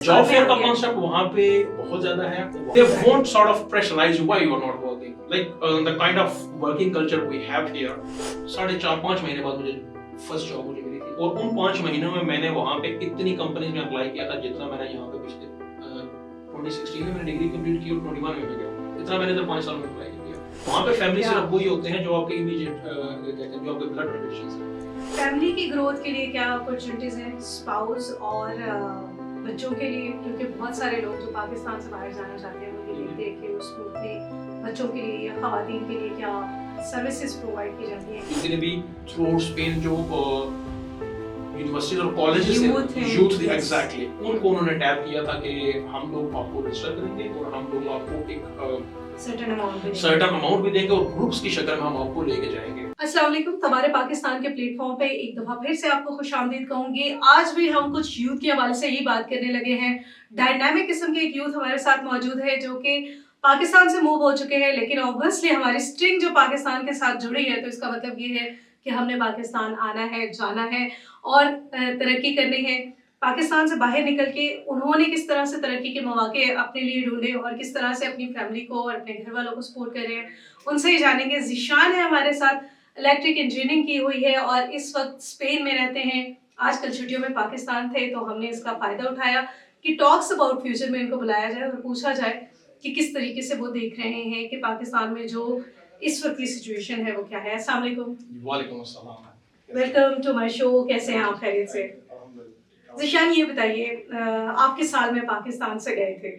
Job fair का concept वहाँ पे बहुत ज्यादा है. They won't sort of pressurize you why you are not working. Like the kind of working culture we have here. 4.5-5 महीने बाद मुझे फर्स्ट जॉब मुझे मिली थी और उन 5 महीनों में मैंने वहाँ पे इतनी कंपनीज में अप्लाई किया था जितना मैंने यहाँ पे पिछले 2016 में मैंने डिग्री कंप्लीट की और 21 में गया. इतना मैंने तो 5 साल में अप्लाई किया. वहाँ पे फैमिली सिर्फ वही होते हैं जो आपके इमीडिएट कहते हैं जो आपके ब्लड रिलेशंस हैं. फैमिली की ग्रोथ के लिए क्या अपॉर्चुनिटीज हैं स्पाउस और बच्चों के लिए, क्योंकि बहुत सारे लोग जो पाकिस्तान से बाहर जाना चाहते हैं वो ये देखते हैं कि उस मुल्क में बच्चों के लिए या खवातीन के लिए क्या सर्विसेज प्रोवाइड की जाती हैं. जितने भी थ्रू स्पेन जो यूनिवर्सिटीज और कॉलेजेस यूथ थे एग्जैक्टली उनको उन्होंने टैप किया था कि हम लोग आपको रजिस्टर करेंगे और हम लोग आपको एक सर्टेन अमाउंट भी देंगे और ग्रुप्स की शक्ल में हम आपको लेके जाएंगे. अस्सलाम वालेकुम. हमारे पाकिस्तान के प्लेटफॉर्म पे एक दफा फिर से आपको खुशामदीद कहूंगी. आज भी हम कुछ यूथ के हवाले से ही बात करने लगे हैं. डायनामिक किस्म के एक यूथ हमारे साथ मौजूद है जो कि पाकिस्तान से मूव हो चुके हैं, लेकिन ऑब्वियसली हमारी स्ट्रिंग जो पाकिस्तान के साथ जुड़ी है तो इसका मतलब ये है कि हमने पाकिस्तान आना है, जाना है और तरक्की करनी है. पाकिस्तान से बाहर निकल के उन्होंने किस तरह से तरक्की के मौके अपने लिए ढूंढे और किस तरह से अपनी फैमिली को और अपने घर वालों को सपोर्ट कर रहे हैं, उनसे ही जानेंगे. ज़िशान है हमारे साथ, इलेक्ट्रिक इंजीनियरिंग की हुई है और इस वक्त स्पेन में रहते हैं. आजकल छुट्टियों में पाकिस्तान थे तो हमने इसका फ़ायदा उठाया कि टॉक्स अबाउट फ्यूचर में इनको बुलाया जाए और पूछा जाए कि किस तरीके से वो देख रहे हैं कि पाकिस्तान में जो इस वक्त की सिचुएशन है वो क्या है. अस्सलाम वालेकुम. वालेकुम अस्सलाम. Welcome to my show. कैसे हैं आप? खैरियत से? ज़िशान ये बताइए आप किस साल में पाकिस्तान से गए थे?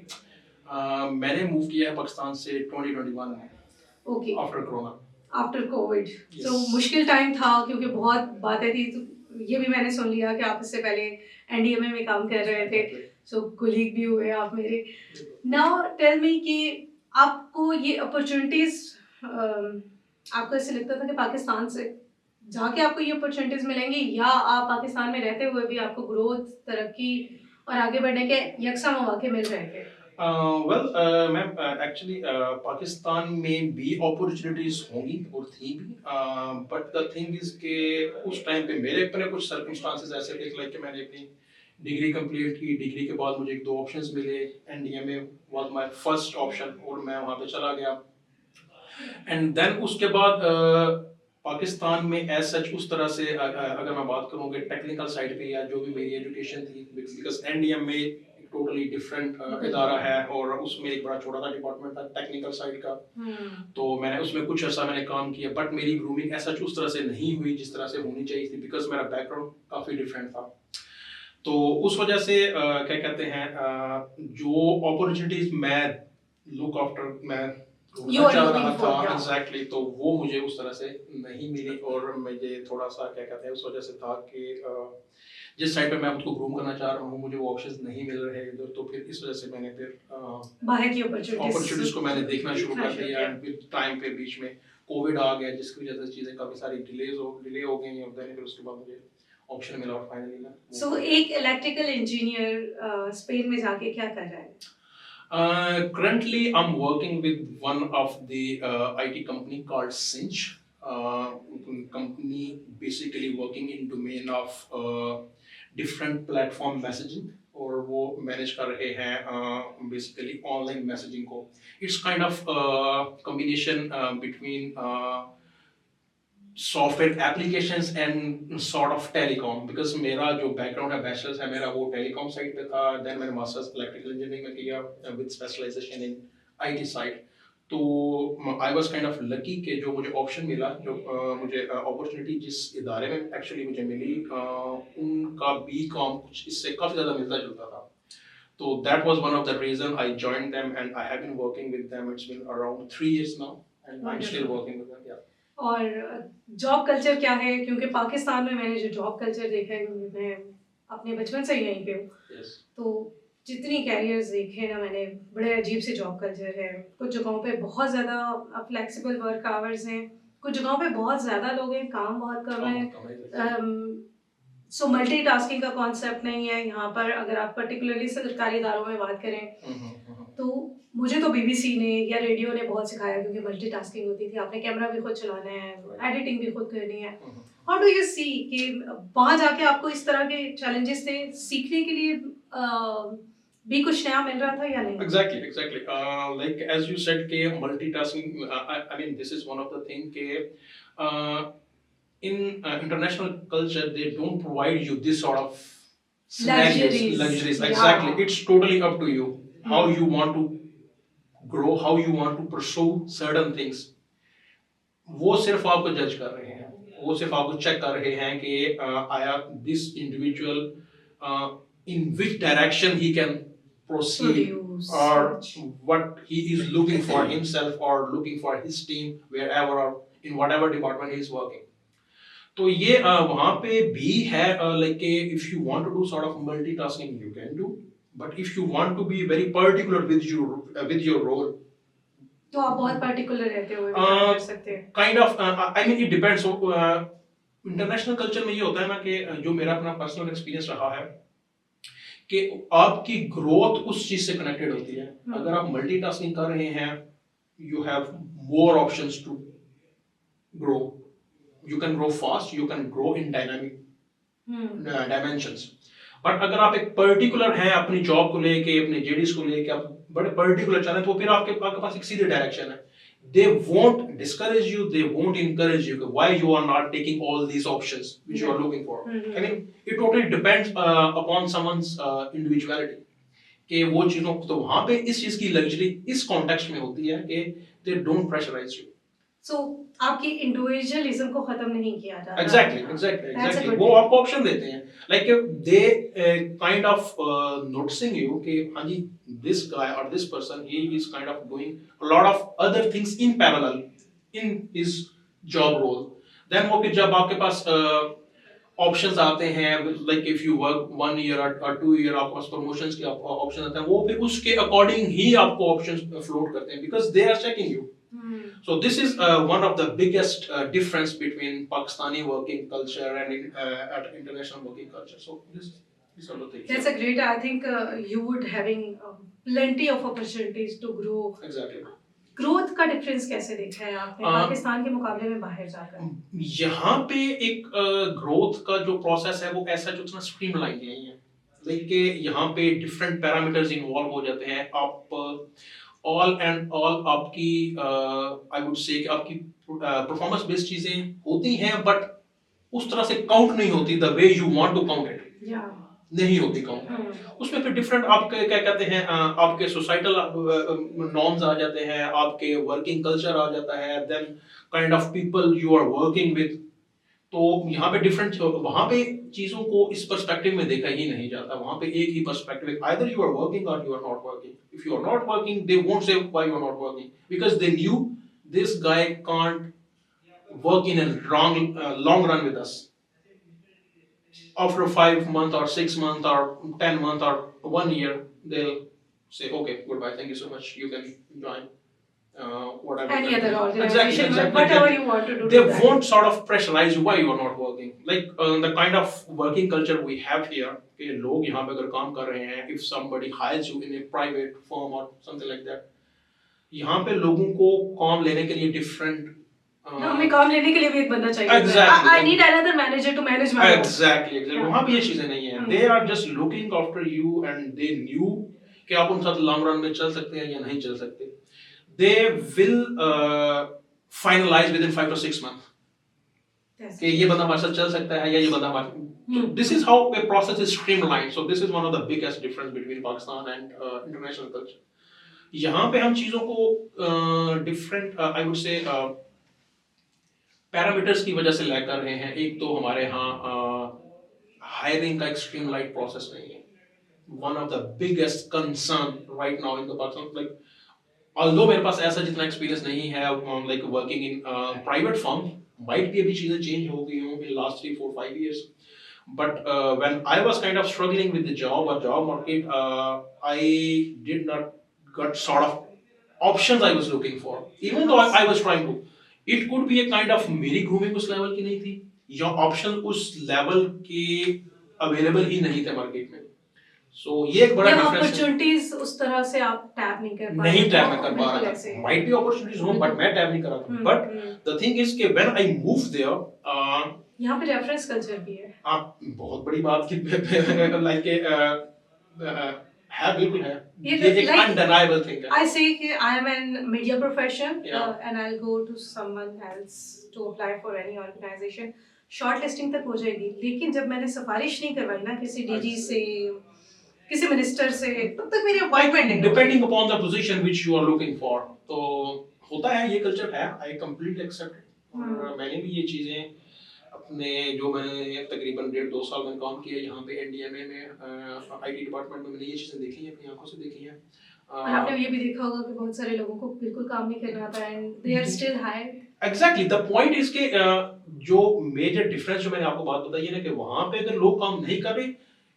मैंने मूव किया है पाकिस्तान से 2021 में. Okay. After corona. After Covid. Yes. तो मुश्किल टाइम था क्योंकि बहुत बातें थी. तो ये भी मैंने सुन लिया कि आप इससे पहले एनडीएमए में काम कर रहे थे, सो कोलीग भी हुए आप मेरे. नाउ टेल मी कि आपको ये अपॉर्चुनिटीज आपको ऐसे लगता था कि पाकिस्तान से जाके आपको ये अपॉर्चुनिटीज मिलेंगी या आप पाकिस्तान में रहते हुए भी आपको ग्रोथ, तरक्की और आगे बढ़ने के यकसा मौके मिल रहे थे? मैम एक्चुअली पाकिस्तान में भी अपॉर्चुनिटीज होंगी और थी भी, बट द थिंग इज के उस टाइम पे मेरे अपने कुछ सर्कमस्टांसेस ऐसे थे लाइक कि मैंने अपनी डिग्री कंप्लीट की. डिग्री के बाद मुझे 2 ऑप्शंस मिले. NDMA was my first option और मैं वहाँ पे चला गया. एंड देन उसके बाद पाकिस्तान में एज सच उस तरह से अगर मैं बात करूँ कि टेक्निकल साइड पे या जो भी मेरी एजुकेशन थी, बिकॉज एनडीएमए टोटली डिफरेंट इदारा है और उसमें एक बड़ा छोटा सा डिपार्टमेंट था टेक्निकल साइड का. तो मैंने उसमें कुछ ऐसा मैंने काम किया बट मेरी ग्रूमिंग ऐसा उस तरह से नहीं हुई जिस तरह से होनी चाहिए थी बिकॉज मेरा बैकग्राउंड काफ़ी डिफरेंट था. तो उस वजह से क्या कहते हैं जो अपॉर्चुनिटीज मैं लुक आफ्टर मैं चाह रहा था एग्जैक्टली, तो वो मुझे उस तरह से नहीं मिली और मुझे थोड़ा सा क्या कहते हैं उस वजह से था कि जिस साइड पे मैं खुद को ग्रूम करना चाह रहा हूँ मुझे वो ऑप्शंस नहीं मिल रहे इधर. तो फिर इस वजह से मैंने फिर बाहर की अपॉर्चुनिटीज को मैंने देखना शुरू कर दिया. एंड फिर टाइम पे बीच में कोविड आ गया जिसकी वजह से चीज़ें काफ़ी सारी डिले हो गई और फिर उसके बाद मुझे ऑप्शन मिला और फाइनली ना. सो एक इलेक्ट्रिकल इंजीनियर स्पेन में जाके क्या कर रहा है? Currently, I'm working with one of the IT company called Cinch. Company basically working in domain of different platform messaging और वो मैनेज कर रहे हैं basically ऑनलाइन मैसेजिंग को. It's kind of combination between software applications and sort of telecom because मेरा जो background है bachelors है मेरा वो टेलीकॉम साइड पे था. देन मैंने मास्टर्स इलेक्ट्रिकल इंजीनियरिंग में किया with specialization in IT side. तो I was kind of lucky कि जो मुझे ऑप्शन मिला जो मुझे अपॉर्चुनिटी जिस इदारे में एक्चुअली मुझे मिली उनका बी कॉम कुछ इससे काफ़ी ज़्यादा मिलता जुलता था. तो that was one of the reason I joined them and I have been working with them. It's been around 3 years now and I am still working with them. या और जॉब कल्चर क्या है? क्योंकि पाकिस्तान में मैंने जो जॉब कल्चर देखा है, मैं अपने बचपन से ही यहीं पे हूँ. yes. तो जितनी कैरियर्स देखे ना मैंने, बड़े अजीब से जॉब कल्चर है. कुछ जगहों पे बहुत ज़्यादा फ्लेक्सिबल वर्क आवर्स हैं, कुछ जगहों पे बहुत ज़्यादा लोग हैं, काम बहुत कम है. सो मल्टीटास्किंग का कॉन्सेप्ट नहीं है यहाँ पर. अगर आप पर्टिकुलरली सरकारी इदारों में बात करें तो मुझे तो बीबीसी ने या रेडियो ने बहुत सिखाया क्योंकि मल्टीटास्किंग होती थी. आपने कैमरा भी खुद चलाना है, एडिटिंग भी खुद करनी है. हाउ डू यू सी कि वहाँ जाके आपको इस तरह के चैलेंजेस थे सीखने के लिए भी कुछ नया मिल रहा था या नहीं? Exactly. Like as you said, के multitasking. I mean, this is one of the thing के in international culture they don't provide you this sort of Luxuries. luxuries. Yeah. Exactly. It's totally up to you how Hmm. you want to grow, how you want to pursue certain things. वो सिर्फ आपको जज कर रहे हैं, वो सिर्फ आपको चेक कर रहे हैं कि आया this individual in which direction he can proceed Produce. or what he is looking for himself or looking for his team wherever or in whatever department he is working. तो ये वहाँ पे भी है like if you want to do sort of multitasking you can do, but if you want to be very particular with your role, तो आप बहुत particular रहते हुए भी काम कर सकते हैं। kind of I mean it depends. So international culture में ये होता है ना कि जो मेरा अपना पर्सनल एक्सपीरियंस रहा है कि आपकी ग्रोथ उस चीज से कनेक्टेड होती है। अगर आप मल्टीटास्किंग कर रहे हैं you have more options to grow, you can grow fast, you can grow in dynamic dimensions. But अगर आप एक पर्टिकुलर हैं अपनी जॉब को लेके, अपने जेडीज को लेके, आप बड़े पर्टिकुलर चाह रहे हैं तो फिर आपके पास एक सीधी डायरेक्शन है। They won't discourage you, they won't encourage you why you are not taking all these options which you are looking for. I mean it totally depends upon someone's individuality कि वो चीजों तो वहां पे इस चीज की लग्जरी इस कॉन्टेक्स्ट में होती है कि they don't pressurize you. So आपकी इंडिविजुअलिज्म को खत्म नहीं किया जाता। Exactly. वो आपको ऑप्शन देते हैं like they kind of noticing you कि हाँ जी this guy or this person he is kind of doing a lot of other things in parallel in his job role. Then वो फिर जब आपके पास ऑप्शंस आते हैं like if you work 1 year or 2 year आपके पास promotions के option आते हैं, वो फिर उसके अकॉर्डिंग ही आपको ऑप्शंस फ्लोट करते हैं because they are checking you. So this is one of the biggest difference between Pakistani working culture and at international working culture. So these are the things. That's a great. I think you would having plenty of opportunities to grow. Exactly. Growth का difference कैसे देखा है आपने पाकिस्तान के मुकाबले में बाहर जाकर? यहाँ पे एक ग्रोथ का जो प्रोसेस है वो ऐसा जो स्ट्रीमलाइन नहीं है, लेकिन यहाँ पे डिफरेंट पैरामीटर्स इन्वॉल्व हो जाते हैं। आप ऑल एंड ऑल आपकी आई वुड से आपकी परफॉर्मेंस बेस्ड चीजें होती हैं बट उस तरह से काउंट नहीं होती the way you want to count it, नहीं होती काउंट। उसमें फिर डिफरेंट आपके क्या कहते हैं आपके सोसाइटल नॉर्म्स आ जाते हैं, आपके वर्किंग कल्चर आ जाता है, then kind of people you are working with. तो यहाँ पे डिफरेंट, वहाँ पे चीजों को इस पर्सपेक्टिव में देखा ही नहीं जाता। वहाँ पे एक ही perspective, either you are working or you are not working. If you are not working they won't say why you are not working because they knew this guy can't work in a long run with us. After 5 months or 6 months or 10 months or 1 year, they'll say, okay, goodbye, thank you so much, you can join whatever. Any other organization, Exactly. whatever you want to do. They won't sort of pressurize you why you are not working. Like the kind of working culture we have here, कि लोग यहाँ पे अगर काम कर रहे हैं, if somebody hires you in a private firm or something like that, यहाँ पे लोगों को काम लेने के लिए different हमें काम लेने के लिए भी एक बंदा चाहिए। Exactly. I need another manager to manage my work. Exactly. वहाँ पे ये चीजें नहीं है। They are just looking after you and they knew कि आप उन साथ लॉन्ग रन में चल सकते हैं या नहीं चल सकते। They will finalize within 5 to 6 months कि ये बंदा हमारे साथ चल सकता है या ये बंदा हमारे। So this is how a process is streamlined. So this is one of the biggest difference between Pakistan and international culture. यहाँ पे हम चीजों को different I would say parameters की वजह से लैग कर रहे हैं। एक तो हमारे यहाँ हायरिंग का एक स्ट्रीमलाइन्ड प्रोसेस नहीं है। One of the biggest concern right now in the Pakistan, like although मेरे पास ऐसा जितना एक्सपीरियंस नहीं है like working in private firm, might भी अभी चीजें चेंज हो गई हों in last 3, 4, 5 years, but when I was kind of struggling with the job market, I did not got sort of options I was looking for, even though I was trying to. It could be a kind of मेरी grooming उस level की नहीं थी या option उस level के available ही नहीं थे मार्केट में। सो ये एक बड़ा डिफरेंस है। अपॉर्चुनिटीज उस तरह से आप टैप नहीं कर पा रहे। टैप नहीं कर पा रहा था। माइट बी अपॉर्चुनिटीज हो बट मैं टैप नहीं कर रहा था। बट द थिंग इज कि व्हेन आई मूव देयर, यहाँ पे रेफरेंस कल्चर भी है। आप बहुत बड़ी बात की लाइक है, बिल्कुल है। ये ये एक like अनडिनाइबल थिंग है। I say कि I am in media profession Yeah. and I'll go to someone else to apply for any organization. Short listing तक हो जाएगी, लेकिन जब मैंने सिफारिश नहीं करवाई ना किसी डीजी से, किसी मिनिस्टर से, तब तक मेरी अपॉइंटमेंट नहीं होगी। Depending upon the position which you are looking for, तो होता है, ये कल्चर है, आई कंप्लीटली एक्सेप्ट। और मैंने भी ये चीजें अपने, जो मैंने तकरीबन 1.5-2 साल में काम किया यहाँ पे एनडीएमए में, आईटी डिपार्टमेंट में, मैंने ये चीजें देखी हैं, अपनी आंखों से देखी हैं। और आपने ये भी देखा होगा कि बहुत सारे लोगों को बिल्कुल काम नहीं करना आता and they are still hired. Exactly, the point is के जो मेजर डिफरेंस जो मैंने आपको बात बताई है ना, कि वहां पे अगर लोग काम नहीं कर रहे,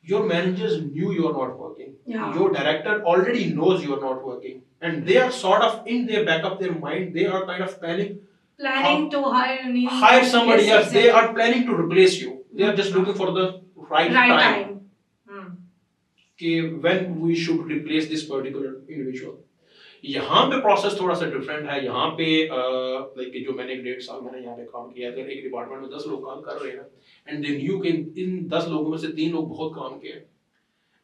your managers knew you are not working, your director already knows you are not working, and they are sort of in their back of their mind, they are kind of planning to hire somebody else, they are planning to replace you, they are just looking for the right time कि when we should replace this particular individual। यहाँ पे process थोड़ा सा different है। यहाँ पे like जो मैंने 1.5 साल मैंने यहाँ पे काम किया, अगर एक डिपार्टमेंट में 10 लोग काम कर रहे हैं एंड दे न्यू कि इन 10 लोगों में से 3 लोग बहुत काम किए,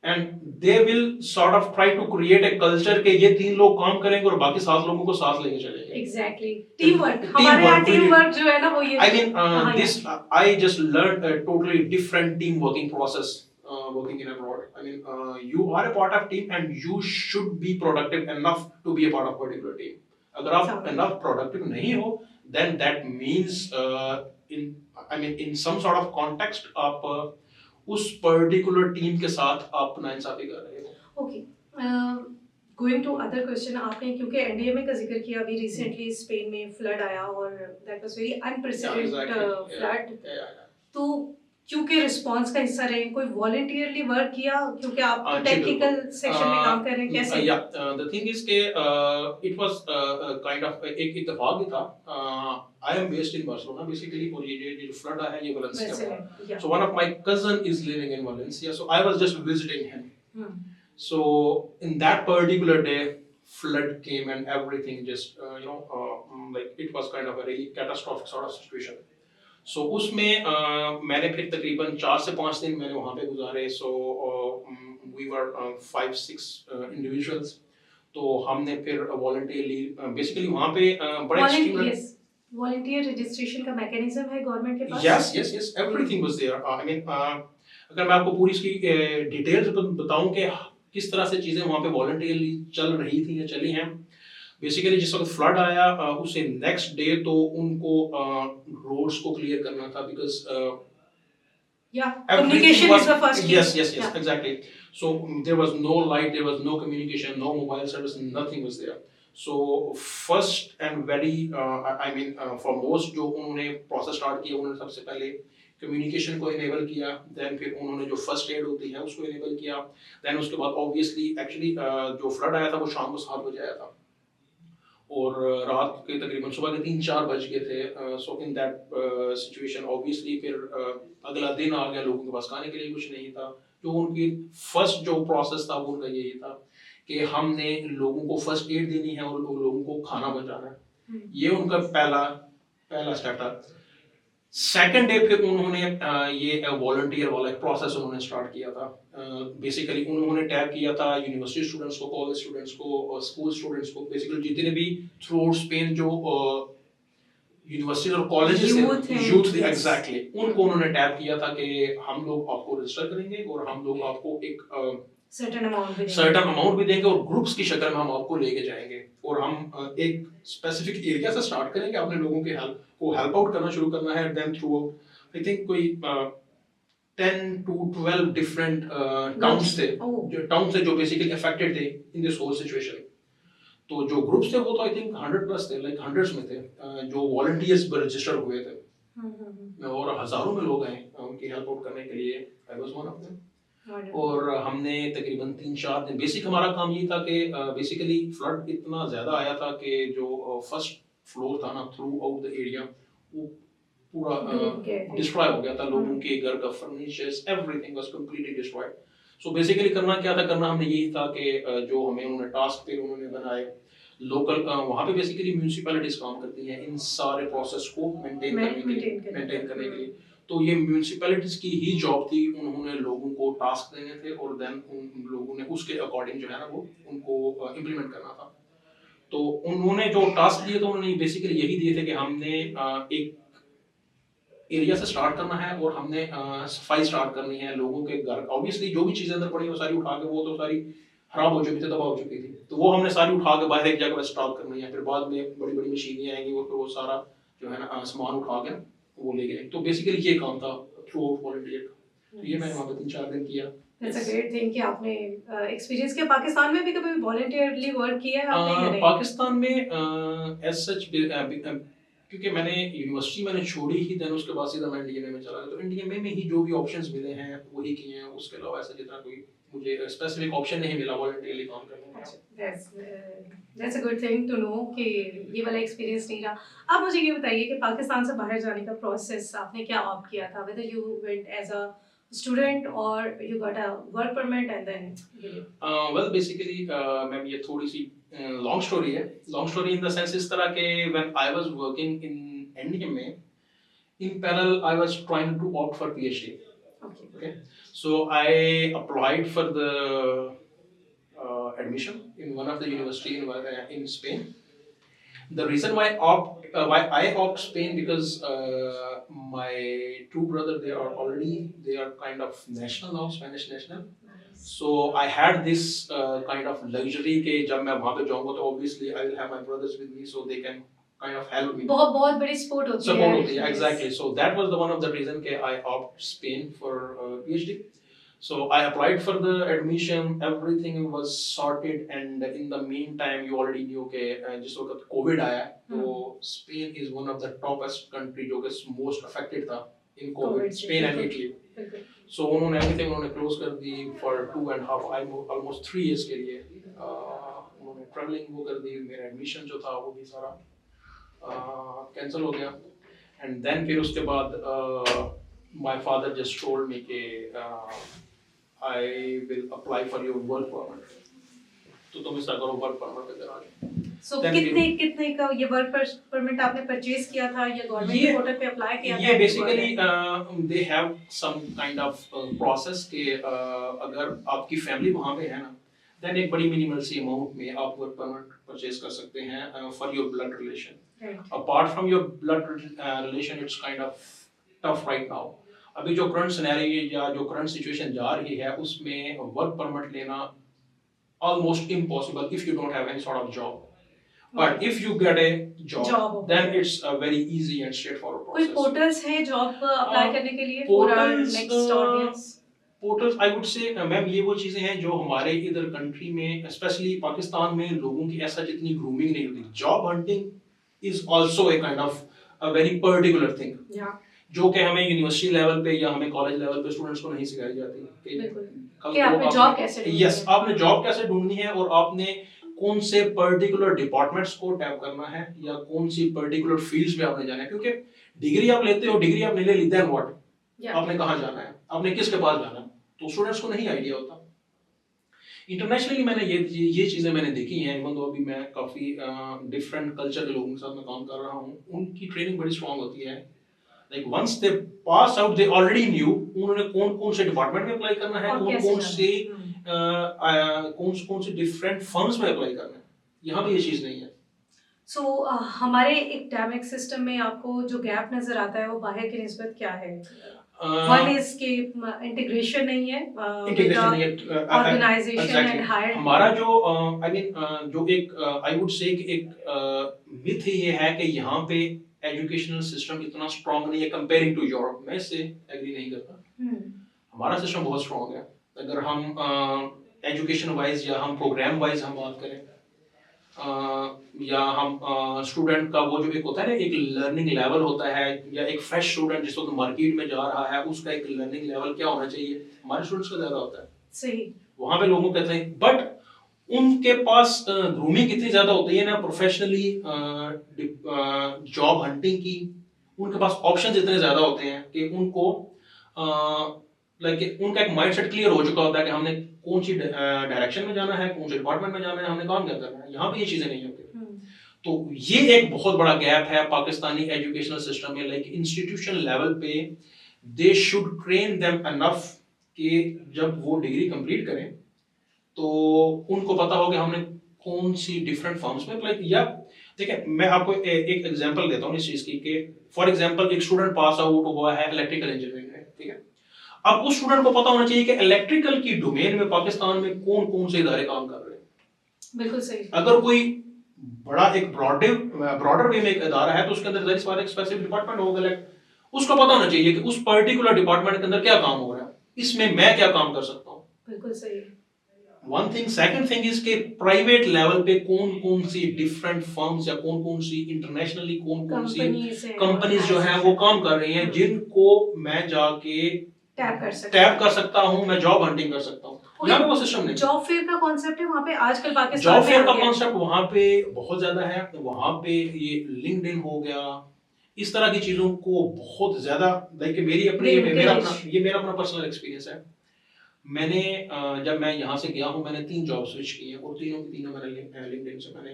and they will sort of try to create a culture के ये 3 लोग काम करेंगे और बाकी 7 लोगों को साथ लेके चलेंगे। एग्जैक्टली, टीम वर्क, हमारे यहाँ टीम वर्क जो है ना वो ये, I mean this I just learn a totally different team working process working in abroad। I mean, you are a part of team and you should be productive enough to be a part of particular team। अगर आप enough productive नहीं हो, then that means in some sort of context आप उस particular team के साथ आप नाइंसाफी कर रहे हो। Okay, going to other question, आपने क्योंकि एनडीएमए का जिक्र किया, अभी रिसेंटली स्पेन में फ्लड आया और that was very unprecedented flood, तो क्योंकि रिस्पांस का हिस्सा रहे, कोई वॉलंटियरली वर्क किया, क्योंकि आप टेक्निकल सेक्शन में काम कर रहे हैं, कैसे? या द थिंग इज के इट वाज काइंड ऑफ एक इत्तेफाक ही था। I am based in Barcelona basically, और ये जो फ्लड आया है ये वलेंसिया में, so one of my cousin is living in Valencia, so I was just visiting him. So in that particular day, flood came and everything just like it was kind of a really catastrophic sort of situation। So उसमें मैंने फिर तकरीबन 4 से 5 दिन मैंने वहाँ पे गुजारे। So we were 5-6 individuals। तो हमने फिर वॉलंटियरली बेसिकली वहाँ पे बड़ा वॉलंटियर रजिस्ट्रेशन का मैकेनिज्म है गवर्नमेंट के पास? yes everything was there। I mean अगर मैं आपको पूरी इसकी डिटेल्स बताऊं कि किस तरह से चीजें वहाँ पे वॉलंटियरली चल रही थी या चली हैं, बेसिकली जिस वक्त फ्लड आया उससे नेक्स्ट डे तो उनको रोड्स को क्लियर करना था, because communication is the first key। yes exactly। So there was no light, there was no communication, no mobile service, nothing was there। So first and very I mean for most जो उन्होंने process start किया, उन्होंने सबसे पहले communication को enable किया, then फिर उन्होंने जो फर्स्ट एड होती है उसको इनेबल किया, देन उसके बाद ऑब्वियसली एक्चुअली जो फ्लड आया था वो शाम को 7 बजे आया था और रात के तकरीबन सुबह के 3-4 बज गए थे। सो इन दैट सिचुएशन ऑब्वियसली फिर अगला दिन आ गया, लोगों के पास खाने के लिए कुछ नहीं था। जो उनकी फर्स्ट जो प्रोसेस था वो उनका यही था कि हमने लोगों को फर्स्ट एड देनी है और लोगों को खाना पहुंचाना है, ये उनका पहला स्टेप था। सेकेंड डे फिर उन्होंने ये वॉलंटियर वाला एक प्रोसेस उन्होंने स्टार्ट किया था। बेसिकली उन्होंने टैप किया था यूनिवर्सिटी स्टूडेंट्स को, कॉलेज स्टूडेंट्स को और स्कूल स्टूडेंट्स को, बेसिकली जितने भी थ्रू आउट स्पेन जो यूनिवर्सिटी और कॉलेजेस थे, यूथ थे, एग्जैक्टली उनको उन्होंने टैप किया था कि हम लोग आपको रजिस्टर करेंगे और हम लोग आपको एक सर्टेन अमाउंट भी देंगे और ग्रुप्स की शक्ल में हम आपको लेके जाएंगे और हम एक स्पेसिफिक एरिया से स्टार्ट करेंगे, अपने लोगों के हेल्प आउट करना शुरू करना है। देन थ्रू आई थिंक कोई 10 to 12 डिफरेंट टाउन्स थे, जो टाउन से जो बेसिकली अफेक्टेड थे इन दिस होल सिचुएशन। तो जो ग्रुप्स थे वो तो आई थिंक 100+ थे, लाइक हंड्रेड्स में थे जो वॉलंटियर्स रजिस्टर हुए थे और हजारों में लोग आए उनकी हेल्प आउट करने के लिए। I was one of them. और हमने तकरीबन 3-4 दिन, बेसिक हमारा काम ये था कि बेसिकली फ्लड इतना ज्यादा आया था कि जो फर्स्ट फ्लोर था ना थ्रू आउट द एरिया वो पूरा डिस्ट्रॉय हो गया था, लोगों के घर का furnitures everything was completely destroyed. So basically करना क्या था, करना हमने यही था कि जो हमें उन्होंने टास्क पे उन्होंने बनाए, लोकल वहाँ पे बेसिकली म्यूनिसिपैलिटीज काम करती हैं इन सारे प्रोसेस को मेंटेन करने के लिए। तो ये म्यूनिसिपैलिटीज की ही जॉब थी, उन्होंने लोगों को टास्क देने थे और देन उन लोगों ने उसके अकॉर्डिंग जो है ना वो उनको इम्प्लीमेंट करना था। तो उन्होंने जो टास्क दिए तो उन्होंने बेसिकली यही दिए थे कि हमने एक एरिया से स्टार्ट करना है और हमने सफाई स्टार्ट करनी है लोगों के घर। ऑब्वियसली जो भी चीजें अंदर पड़ी वो सारी उठा के, वो तो सारी खराब हो चुकी थी, तबाह हो चुकी थी, तो वो हमने सारी उठा के बाहर एक जगह पर स्टॉक करनी है। फिर बाद में बड़ी बड़ी मशीनें आएंगी और फिर वो सारा जो है ना सामान उठा के वो ले गए। तो बेसिकली ये काम था थ्रू आउट वॉलंटियर का। तो ये मैंने वहाँ पे 3-4 दिन किया। That's a great thing कि आपने एक्सपीरियंस किया। पाकिस्तान में भी कभी वॉलंटियरली वर्क किया है आपने या नहीं? पाकिस्तान में एज सच क्योंकि मैंने यूनिवर्सिटी मैंने छोड़ी ही, देन उसके बाद सीधा मैं डीएमए में चला गया। तो इंडिया में ही जो भी ऑप्शंस मिले हैं वही किए हैं। उसके अलावा ऐसा जितना कोई मुझे स्पेसिफिक ऑप्शन नहीं मिला वॉलंटियरली काम करने का। That's a good thing to know कि ये वाला एक्सपीरियंस नहीं रहा। आप मुझे ये बताइए कि पाकिस्तान से बाहर जाने का प्रोसेस आपने क्या ऑप्ट किया था? Whether you went as a student or you got a work permit and then well basically ma'am ये थोड़ी सी लॉन्ग स्टोरी है। Long story in the sense इस तरह के when I was working in NDM में, in parallel I was trying to opt for PhD. Okay, so I applied for the admission in one of the university in Spain. The reason why I opt Spain because my two brother they are kind of national now, Spanish national. So I had this kind of luxury कि जब मैं वहाँ पे जाऊँगा तो obviously I will have my brothers with me so they can kind of help me. बहुत बहुत बड़ी सपोर्ट होती है। Support होती है, exactly. So that was the one of the reason कि I opt Spain for PhD. So I applied for the admission, everything was sorted, and in the meantime you already knew कि जिस वक्त COVID आया तो Spain is one of the toppest country जो कि most affected था in COVID, Spain and Italy. So उन्होंने everything उन्होंने close कर दी for 2.5 almost 3 years के लिए। उन्होंने traveling वो कर दी, मेरा admission जो था वो भी सारा कैंसिल हो गया। एंड देन फिर उसके बाद my father just told me कि I will apply for your work permit, तो तुम इसका करो वर्क परमिट पे करा दो। सो कितने का ये वर्क परमिट आपने परचेज किया था या गवर्नमेंट के पोर्टल पे अप्लाई किया था? ये basically they have some kind of process कि अगर आपकी फैमिली वहाँ पे है ना, देन एक बड़ी मिनिमल सी अमाउंट में आप वर्क परमिट परचेज कर सकते हैं for your blood relation. Apart from your blood relation, it's kind of tough right now. अभी जो current scenario या जो current situation जा रही है उसमें work permit लेना almost impossible if you don't have any sort of job. But if you get a job then it's a very easy and straightforward process. कोई portals है job apply करने के लिए for our next audience? Portals I would से ma'am ये वो चीजें हैं जो हमारे इधर कंट्री में स्पेशली पाकिस्तान में लोगों की ऐसा जितनी ग्रूमिंग नहीं होती। Job hunting is also a kind of a very particular thing, जो कि हमें यूनिवर्सिटी लेवल पे या हमें कॉलेज लेवल पे स्टूडेंट्स को नहीं सिखाई जाती कि आपने जॉब कैसे ढूंढनी है। यस, आपने जॉब कैसे ढूंढनी है और आपने कौन से पर्टिकुलर डिपार्टमेंट्स को टैप करना है या कौन सी पर्टिकुलर फील्ड्स में आपने जाना है। क्योंकि डिग्री आप लेते हो, डिग्री आपने ले ली, देन व्हाट, आपने कहाँ जाना है, आपने किसके पास जाना है, तो स्टूडेंट्स को नहीं आइडिया होता। इंटरनेशनली मैंने ये चीज़ें मैंने देखी हैं, इवन तो अभी मैं काफ़ी डिफरेंट कल्चर के लोगों के साथ मैं काम कर रहा हूँ, उनकी ट्रेनिंग बड़ी स्ट्रांग होती है। Like once they pass out they already knew उन्होंने कौन कौन से डिपार्टमेंट में अप्लाई करना है, कौन से डिफरेंट फर्म्स में अप्लाई करना है। यहाँ पे ये चीज़ नहीं है। सो हमारे एकेडमिक सिस्टम में आपको जो गैप नजर आता है वो बाहर की निस्बत क्या है? One is कि इंटीग्रेशन नहीं है, ऑर्गेनाइजेशन एंड हायर। हमारा जो आई मीन जो एक आई वुड से एक मिथ ये है कि यहाँ पे एजुकेशनल सिस्टम इतना स्ट्रांग नहीं है कंपेयरिंग टू यूरोप। मैं इससे एग्री नहीं करता। हमारा सिस्टम बहुत स्ट्रांग है। अगर हम एजुकेशन वाइज या हम प्रोग्राम वाइज हम बात करें या हम स्टूडेंट का वो जो एक होता है ना, एक लर्निंग लेवल होता है, या एक फ्रेश स्टूडेंट जिस वक्त मार्केट में जा रहा है उसका एक लर्निंग लेवल क्या होना चाहिए, हमारे स्टूडेंट्स का ज्यादा होता है। सही, वहाँ पे लोगों कहते हैं, बट उनके पास ग्रूमिंग कितनी ज्यादा होती है ना प्रोफेशनली, जॉब हंटिंग की, उनके पास ऑप्शंस इतने ज्यादा होते हैं कि उनको लाइक उनका एक माइंडसेट क्लियर हो चुका होता है कि हमने कौन सी डायरेक्शन में जाना है, कौन से डिपार्टमेंट में जाना है, हमने काम क्या करना है। यहाँ पे ये चीजें नहीं होती। तो ये एक बहुत बड़ा गैप है पाकिस्तानी एजुकेशनल सिस्टम में। लाइक इंस्टीट्यूशन लेवल पे they should train them enough कि जब वो डिग्री कंप्लीट करें तो उनको पता हो कि हमने कौन सी डिफरेंट फॉर्म्स में अप्लाई किया। देखिए मैं आपको एक एग्जांपल देता हूँ इस चीज की कि फॉर एग्जांपल एक स्टूडेंट पास आउट हुआ है इलेक्ट्रिकल इंजीनियरिंग में, ठीक है। अब उस स्टूडेंट को पता होना चाहिए कि इलेक्ट्रिकल की डोमेन में पाकिस्तान में कौन कौन से इदारे काम कर रहे हैं। बिल्कुल सही। अगर कोई बड़ा एक ब्रॉडर वे में एक इदारा है तो उसके अंदर जाहिर सी बात है एक स्पेसिफिक डिपार्टमेंट होगा, उसको पता होना चाहिए कि उस पर्टिकुलर डिपार्टमेंट के अंदर क्या काम हो रहा है, इसमें मैं क्या काम कर सकता हूँ। बिल्कुल सही। One thing, second thing is के प्राइवेट लेवल पे कौन कौन सी डिफरेंट फर्म्स या कौन कौन सी इंटरनेशनली कौन कौन सी कंपनीज जो है वो काम कर रही हैं जिनको मैं जाके टैप कर सकता हूँ, मैं जॉब हंटिंग कर सकता हूँ। यहाँ पे वो सिस्टम नहीं। जॉब फेयर का कॉन्सेप्ट है वहाँ पे आजकल पाकिस्तान जॉब में फेयर आ का गया है। कॉन्सेप्ट वहाँ पे बहुत ज्यादा है। वहाँ पे ये लिंक्डइन हो गया, इस तरह की चीजों को बहुत ज्यादा लाइक मेरी अपनी मेरा अपना पर्सनल एक्सपीरियंस है। मैंने जब मैं यहाँ से गया हूँ मैंने 3 जॉब स्विच की हैं और तीनों की तीनों मैंने लिंक्डइन से मैंने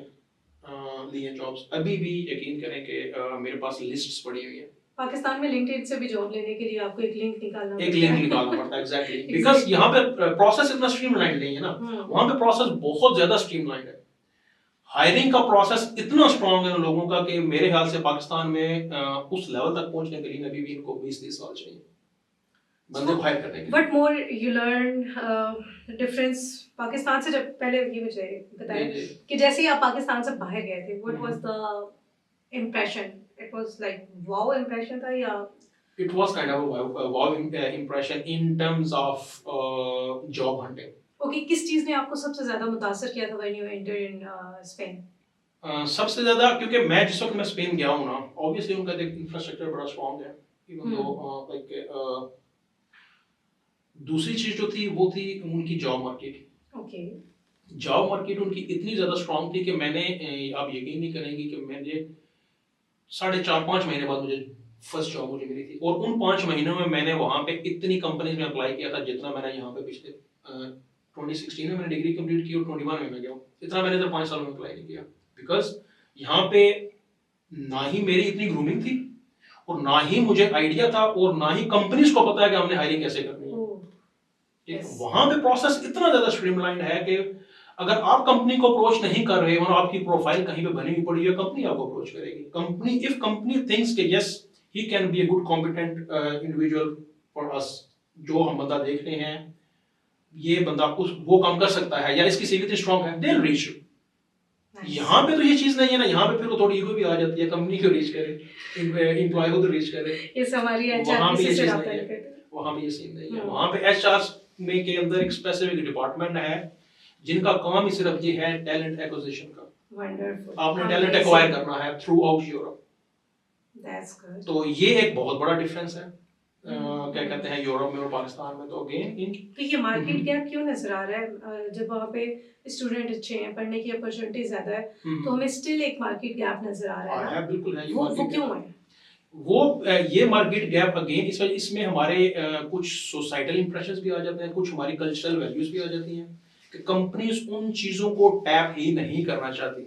ली हैं जॉब्स। अभी भी यकीन करें कि मेरे पास लिस्ट्स पड़ी हुई हैं। पाकिस्तान में लिंक्डइन से भी जॉब लेने के लिए आपको एक लिंक निकालना पड़ता है एग्जैक्टली बिकॉज़ यहाँ पे प्रोसेस इतना स्ट्रीमलाइन नहीं है ना, वहाँ पे प्रोसेस बहुत ज्यादा स्ट्रीमलाइन है। हायरिंग का प्रोसेस इतना स्ट्रांग है उन लोगों का कि मेरे ख्याल से पाकिस्तान में उस लेवल तक पहुंचने के लिए अभी भी इनको 20-30 साल चाहिए बंदे को हायर करने के लिए। But more you learn difference Pakistan से। जब पहले ये मुझे बताइए कि जैसे ही आप पाकिस्तान से बाहर गए थे what was the impression? It was like wow impression था या it was kind of a wow impression in terms of job hunting. Okay, किस चीज ने आपको सबसे ज्यादा मुतासर किया था when you enter in Spain? सबसे ज्यादा क्योंकि मैं जिस वक्त मैं स्पेन गया हूँ ना, ऑब्वियसली उनका इंफ्रास्ट्रक्चर बड़ा स्ट्रांग है। इवन दो लाइक दूसरी चीज जो थी वो थी उनकी job market. Okay, job market उनकी इतनी ज्यादा स्ट्रांग थी कि मैंने आप यकीन नहीं करेंगे कि मैंने 4.5 महीने बाद मुझे फर्स्ट जॉब मुझे मिली थी और उन 5 महीनों में मैंने वहां पे इतनी कंपनीज में अप्लाई किया था जितना मैंने यहाँ पे पिछले 2016 में मैंने डिग्री कंप्लीट की और 21 में मैं गया हूँ। इतना मैंने तो 5 सालों में अप्लाई नहीं किया बिकॉज यहाँ पे ना ही मेरी इतनी ग्रूमिंग थी और ना ही मुझे आइडिया था और ना ही कंपनीज को पता है कि हमने हायरिंग कैसे करनी है। वहां पे प्रोसेस इतना ज्यादा स्ट्रीमलाइंड है कि अगर आप कंपनी को अप्रोच नहीं कर रहे हो और आपकी प्रोफाइल कहीं पे बनी हुई पड़ी है, कंपनी आपको अप्रोच करेगी। कंपनी इफ कंपनी थिंक्स कि yes he can be a good competent individual for us, जो हम बंदा देख रहे हैं ये बंदा उस वो काम कर सकता है या इसकी सीवी इतनी स्ट्रांग है, दे विल रीच यू। यहाँ पे तो ये चीज नहीं है ना, यहाँ पे फिर वो थोड़ी ईगो भी आ जाती है, कंपनी को रीच करे, एम्प्लॉय को तो रीच करे। इस हमारी वहाँ पे ये चीज नहीं है, वहाँ पे ये सीन नहीं है। वहाँ पे एचआर में के अंदर एक स्पेसिफिक डिपार्टमेंट है जिनका काम ही सिर्फ ये है टैलेंट एक्विजिशन का। वंडरफुल। आपने टैलेंट एक्वायर करना है through out Europe. That's good. तो ये एक बहुत बड़ा डिफरेंस है क्या कहते हैं यूरोप में और पाकिस्तान में। तो अगेन इन तो ये मार्केट गैप क्यों नजर आ रहा है? जब वहाँ पे स्टूडेंट अच्छे हैं, पढ़ने की अपॉर्चुनिटी ज्यादा है, तो हमें स्टिल एक मार्केट गैप नजर आ रहा है ना? बिल्कुल है। वो क्यों है? वो ये मार्केट गैप अगेन इसमें हमारे कुछ सोसाइटल इंप्रेशंस भी आ जाते हैं, कुछ हमारी कल्चरल वैल्यूज भी आ जाती हैं कि कंपनीज उन चीजों को टैप ही नहीं करना चाहती।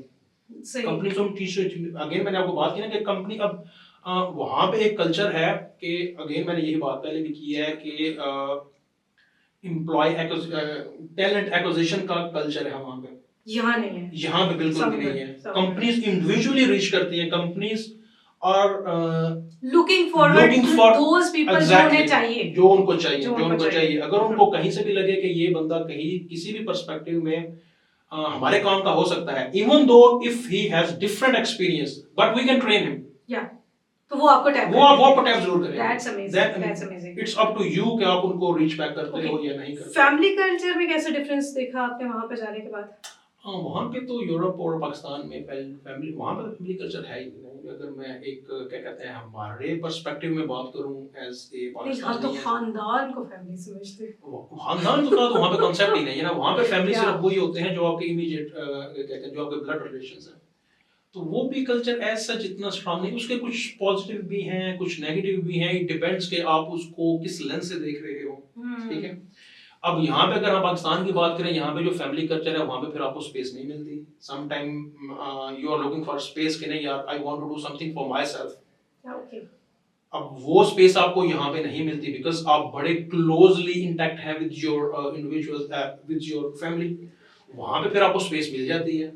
कंपनीज उन चीजों, अगेन मैंने आपको बात की ना कि कंपनी अब वहां पे एक कल्चर है कि अगेन मैंने यही बात पहले भी की है कि एम्प्लॉय टैलेंट एक्विजिशन का कल्चर है वहां पे। यहाँ नहीं है, यहाँ पे बिल्कुल भी नहीं है। कंपनीज इंडिविजुअली रीच करती हैं, कंपनीज और लुकिंग फॉरवर्ड दोस पीपल जो उन्हें चाहिए, जो उनको चाहिए। अगर उनको कहीं से भी लगे कि ये बंदा कहीं किसी भी पर्सपेक्टिव में हमारे काम का हो सकता है, even though if he has different experience but we can train him, तो वो आपको टैप जरूर करेंगे। That's amazing. It's up to you कि आप उनको रीच बैक करते हो या नहीं करते। फैमिली कल्चर में कैसे डिफरेंस देखा आपने वहां पे जाने के बाद? हाँ, वहाँ पे तो यूरोप और पाकिस्तान में फैमिली, वहाँ पे फैमिली कल्चर है ही नहीं। अगर मैं एक क्या कहते हैं हमारे पर्सपेक्टिव में बात करूँ एज ए पाकिस्तानी, तो खानदान को फैमिली समझते हैं। खानदान तो वहाँ पे कॉन्सेप्ट ही नहीं है ना। वहाँ पे फैमिली सिर्फ वही होते हैं जो आपके इमीडिएट कहते हैं, जो आपके ब्लड रिलेशंस हैं। तो वो भी कल्चर एज सच इतना स्ट्रांग नहीं। उसके कुछ पॉजिटिव भी हैं, कुछ नेगेटिव भी हैं। इट डिपेंड्स कि आप उसको किस लेंस से देख रहे हो, ठीक है। अब यहाँ पे अगर हम पाकिस्तान की बात करें, यहाँ पे जो फैमिली कल्चर है वहाँ पे फिर आपको स्पेस नहीं मिलती। Some time you are looking for space कि नहीं यार, I want to do something for myself. Okay, अब वो स्पेस आपको यहाँ पे नहीं मिलती बिकॉज आप बड़े क्लोजली इंटैक्ट है with your individual with your family, वहां पे फिर आपको स्पेस मिल जाती है,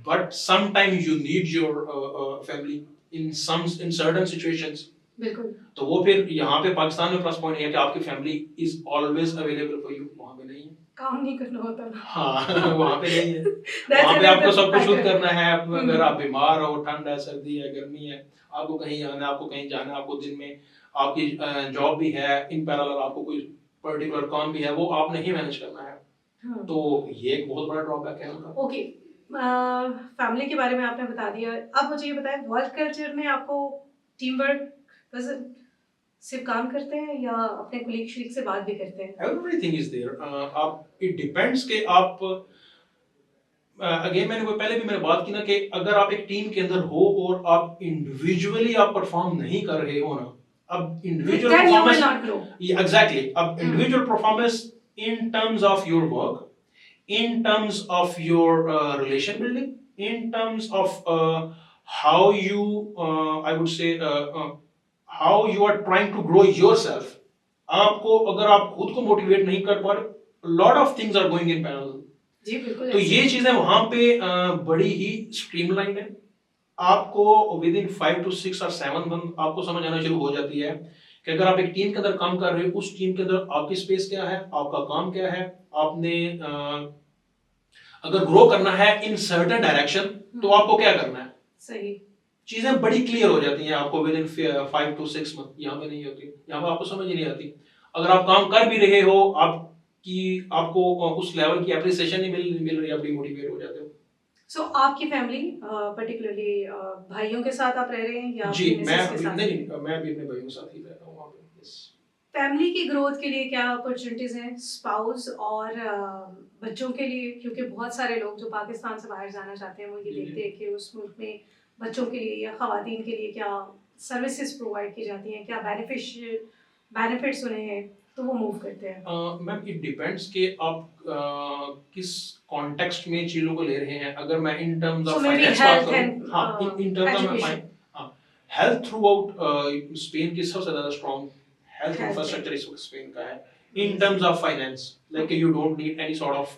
but some time you need your family in certain situations. बिल्कुल। तो वो फिर यहाँ पे पाकिस्तान में प्लस पॉइंट है कि आपकी family is always available for you, वहां पे नहीं है। काम नहीं करना होता ना। हाँ वहां पे नहीं है। That's वहां पे आपको another सब कुछ खुद factor. करना है। अगर आप बीमार हो, ठंड है, सर्दी है, गर्मी है, आपको कहीं आना है, आपको कहीं जाना है, आपको दिन में आपकी जॉब भी है, इन पैरेलल आपको कोई पर्टिकुलर काम भी है, वो आप नहीं मैनेज करना है। हाँ। तो ये एक बहुत बड़ा ड्रॉबैक है उनका। ओके, फैमिली के बारे में आपने बता दिया। अब मुझे ये बताएं, वर्क कल्चर में आपको टीम वर्क पसंद, सिर्फ काम करते हैं या अपने कोलीग शेक से बात भी करते हैं? Everything is there. आप इट डिपेंड्स कि आप अगेन मैंने बात की ना कि अगर आप एक टीम के अंदर हो और आप इंडिविजुअली आप परफॉर्म नहीं कर रहे हो ना, अब individual Then you will performance not grow. Exactly, अब individual performance in terms of your work, in terms of your relation building, in terms of how you I would say how you are trying to grow yourself, आपको अगर आप खुद को motivate नहीं कर पा रहे, lot of things are going in parallel। जी बिल्कुल। तो ये चीजें वहां पे बड़ी ही स्ट्रीमलाइन है। आपको with in 5 to 6 or 7 month आपको समझ आना शुरू हो जाती है कि अगर आप एक टीम के अंदर काम कर रहे हो, उस टीम के अंदर आपकी स्पेस क्या है, आपका काम क्या है, आपने अगर ग्रो करना है इन सर्टेन डायरेक्शन तो आपको क्या करना है। सही। चीजें बड़ी क्लियर हो जाती हैं आपको विद इन 5 to 6 मंथ। यहाँ पे नहीं होती, यहाँ पे आपको समझ ही नहीं आती। अगर आप काम कर भी रहे हो, आपको उस लेवल की एप्रिसिएशन नहीं मिल रही, आप डिमोटिवेट हो जाते हो। सो आपकी फैमिली पर्टिकुलरली भाइयों के साथ आप रह रहे हैं या जी अपनी मैं मिसेस के साथ? नहीं, मैं भी अपने भाइयों के साथ ही रहता हूँ वहाँ पे। यस। फैमिली की ग्रोथ के लिए क्या अपॉर्चुनिटीज हैं स्पाउस और बच्चों के लिए? क्योंकि बहुत सारे लोग जो पाकिस्तान से बाहर जाना चाहते हैं वो ये जी, जी। देखते हैं कि उस मुल्क में बच्चों के लिए या खवातीन के लिए क्या सर्विसेज प्रोवाइड की जाती हैं, क्या बेनिफिट्स उन्हें हैं, तो वो मूव करते हैं। मैम इट डिपेंड्स कि आप किस कॉन्टेक्स्ट में चीजों को ले रहे हैं। अगर मैं in terms So of maybe finance बात health करूं, and हाँ इन टर्म्स ऑफ education. हाँ हेल्थ थ्रू आउट स्पेन की सबसे ज्यादा स्ट्रॉन्ग हेल्थ Health. इंफ्रास्ट्रक्चर इस वक्त स्पेन का है। इन terms of finance like you don't need any sort of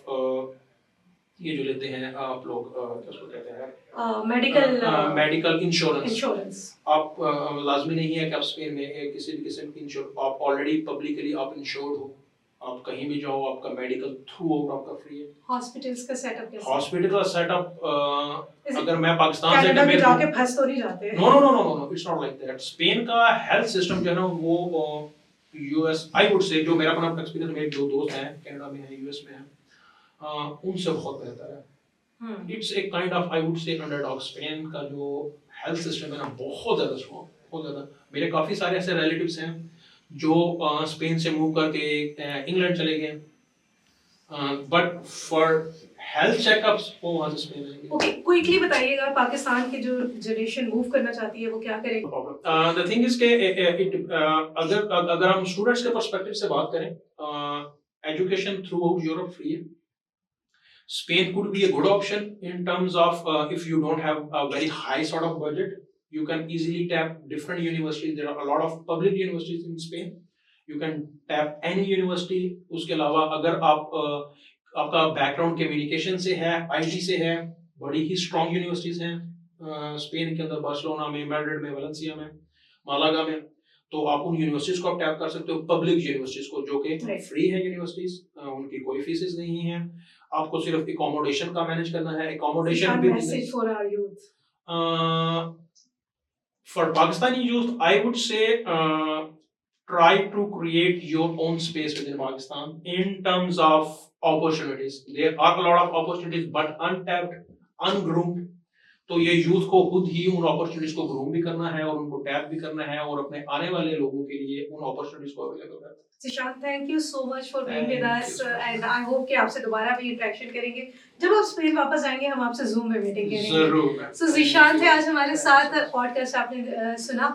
ये जो लेते हैं आप लोग क्या उसको कहते हैं मेडिकल इंश्योरेंस। इंश्योरेंस। आप लाजमी नहीं है कि आप स्पेन में किसी भी किस्म की इंश्योर, आप ऑलरेडी पब्लिकली आप इंश्योर्ड हो, आप कहीं भी जाओ आपका मेडिकल थ्रू आउट आपका फ्री है। हॉस्पिटल्स का सेटअप कैसा है? हॉस्पिटल का सेटअप अगर मैं पाकिस्तान से कनाडा में कंपेयर जाके फंस तो नहीं जाते हैं? No it's not like that. Spain का हेल्थ सिस्टम जो है ना वो यूएस आई वुड से, जो मेरा अपना एक्सपीरियंस, मेरे दो दोस्त हैं कनाडा में हैं, यूएस में हैं, उनसे बहुत बेहतर है। इट्स एक काइंड ऑफ आई वुड से अंडरडॉग। स्पेन का जो हेल्थ सिस्टम है ना बहुत ज्यादा स्ट्रॉन्ग, बहुत ज्यादा। मेरे काफी सारे ऐसे रिलेटिव्स हैं जो स्पेन से मूव करके इंग्लैंड चले गए, बट फॉर हेल्थ चेकअप्स वो वहां से स्पेन आएंगे। ओके, क्विकली बताइएगा पाकिस्तान की जो जनरेशन मूव करना चाहती है वो क्या करे? द थिंग इज के अगर हम स्टूडेंट्स के पर्सपेक्टिव से बात करें, education through out Europe free है। Spain could be a good option in terms of if you don't have a very high sort of budget, you can easily tap different universities. There are a lot of public universities in Spain. You can tap any university. उसके अलावा अगर आप आपका background communication से है, IT से है, बड़ी ही स्ट्रॉन्ग यूनिवर्सिटीज हैं स्पेन के अंदर, बार्सिलोना में, मैड्रिड में, वलेंसिया में, मालागा में। तो आप उन यूनिवर्सिटीज को आप टैप कर सकते हो, पब्लिक यूनिवर्सिटीज को, जो कि फ्री है यूनिवर्सिटीज, उनकी कोई फीसेस नहीं है। आपको सिर्फ एकोमोडेशन का मैनेज करना है। एकोमोडेशन भी message for our youth, for Pakistani youth I would say try to create your own space within Pakistan in terms of opportunities. There are a lot of opportunities but untapped, ungroomed. तो ये youth को खुद ही उन opportunities को groom भी करना है और उनको टैप भी करना है और अपने आने वाले लोगों के लिए उन अपॉर्चुनिटीज को अवेलेबल करना है। Zishan, thank you so much for being with Thank us you so much. and I hope कि आपसे दोबारा भी इंटरेक्शन करेंगे। जब आप स्पेन वापस आएंगे हम आपसे जूम में मीटिंग करेंगे। जरूर। So Zishan थे आज हमारे साथ, पॉडकास्ट आपने सुना।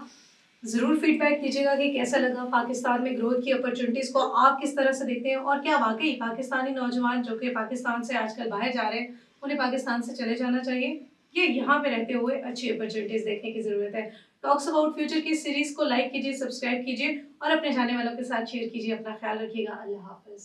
ज़रूर फीडबैक कीजिएगा कि कैसा लगा, पाकिस्तान में ग्रोथ की अपॉर्चुनिटीज़ को आप किस तरह से देखते हैं और क्या वाकई पाकिस्तानी नौजवान जो कि पाकिस्तान से आजकल बाहर जा रहे हैं उन्हें पाकिस्तान से चले जाना चाहिए, ये यहाँ पे रहते हुए अच्छी अपॉर्चुनिटीज़ देखने की ज़रूरत है। टॉक्स अबाउट फ्यूचर की सीरीज को लाइक कीजिए, सब्सक्राइब कीजिए और अपने जाने वालों के साथ शेयर कीजिए। अपना ख्याल रखिएगा। अल्लाह हाफिज।